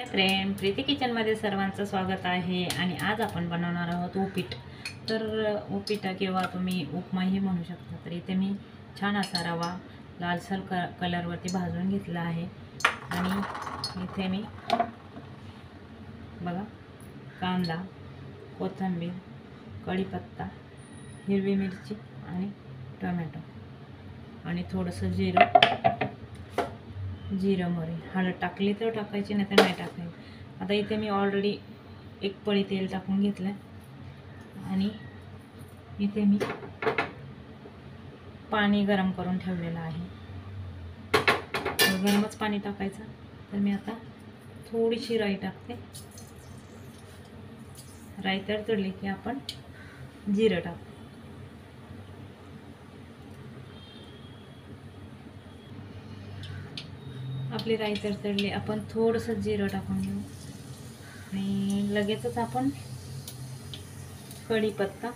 Friend, Preeti किचनमध्ये सर्वांचं स्वागत आहे. आणि आज आपण बनवणार आहोत उपीट. तर उपीट किंवा तुम्ही उपमाही म्हणू शकता. तर इथे मी छान असा रवा लालसर कलरवरती भाजून घेतला आहे. आणि इथे मी बघा कांदा, कोथिंबीर, कढीपत्ता, हिरवी मिरची आणि टोमॅटो आणि थोडंसं जिरं मोहरी, हळद टाकली तर टाकायची, नाही तर नाही टाकायची. आता इथे मी ऑलरेडी एक पळी तेल टाकून घेतलं आणि इथे मी पाणी गरम करून ठेवलेलं आहे. गरमच पाणी टाकायचं. तर मी आता थोडीशी राई टाकते. राई तडतडली की आपण जिरं टाकतो. आपली राई तडतडली, आपण थोडंसं जिरं टाकून घेऊ आणि लगेचच आपण कढीपत्ता,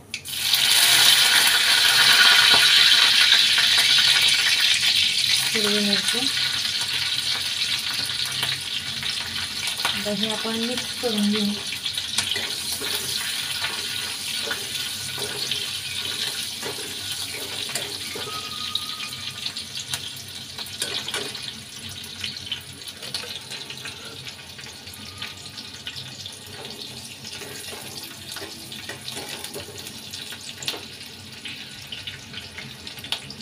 हिरवी मिरची, हे आपण मिक्स करून घेऊ.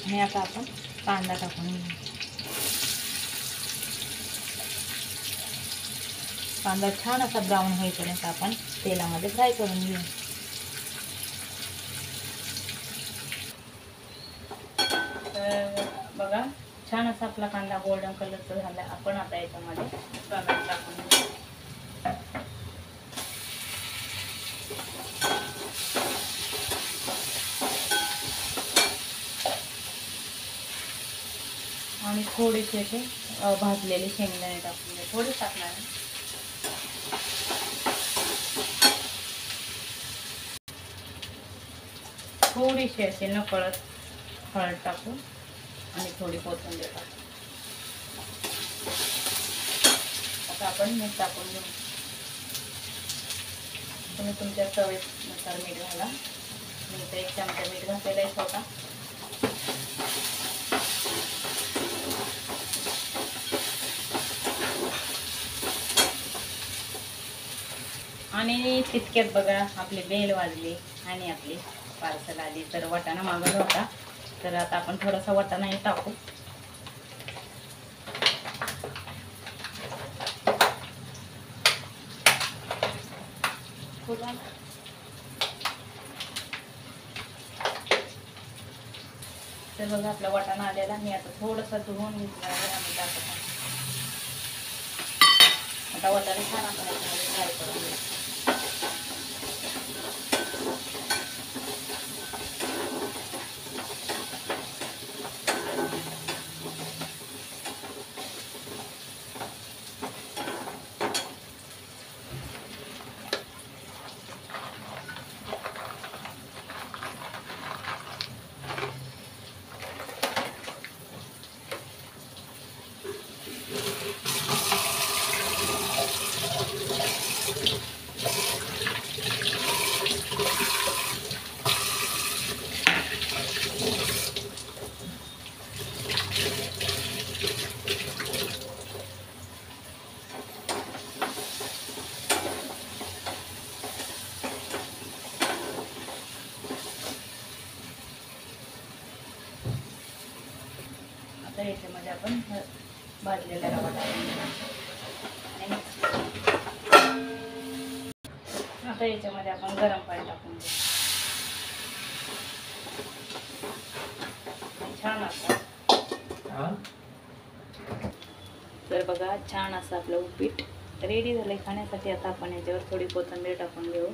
आणि आता आपण कांदा टाकून घेऊ. कांदा छान असा ब्राऊन होईपर्यंत आपण तेलामध्ये फ्राय करून घेऊ. तर बघा छान असा आपला कांदा गोल्डन कलरचा झाला. आपण आता याच्यामध्ये टोमॅटो टाकून घेऊ. आणि थोडेसे असे भाजलेले शेंगदाणे टाकून घ्या. थोडे टाकणार आहे. थोडीशी असे नकळत हळद टाकू आणि थोडी कोथिंबीर टाकू. आता आपण मीठ टाकून घेऊ. तुम्ही तुमच्या चवीनुसार मीठ घाला. मी इथे 1 चमचा मीठ घातलेला आहे छोटा. आणि तितक्यात बघा आपली बेल वाजली आणि आपली पार्सल आली. तर वाटाणा मागवला होता, तर आता आपण थोडासा वाटाणाही टाकू. तर बघा आपला वाटाणा आलेला. मी आता थोडासा धुवून घेतला आहे आणि टाकत आहे. आता वाटाणे छान आपण याच्यामध्ये फ्राय करून घेऊ. आता याच्यामध्ये आपण भाजलेला रवा टाकून. आता याच्यामध्ये आपण गरम पाणी टाकून घेऊ. छान असं. तर बघा छान असं आपलं उपीट रेडी झालंय खाण्यासाठी. आता आपण याच्यावर थोडी कोथिंबीर टाकून घेऊ.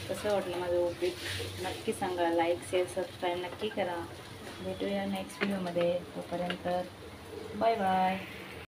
कसं वाटलं माझं उपीट नक्की सांगा. लाईक शेअर सबस्क्राईब नक्की करा. भेटूया नेक्स्ट व्हिडिओमध्ये. तोपर्यंत बाय बाय.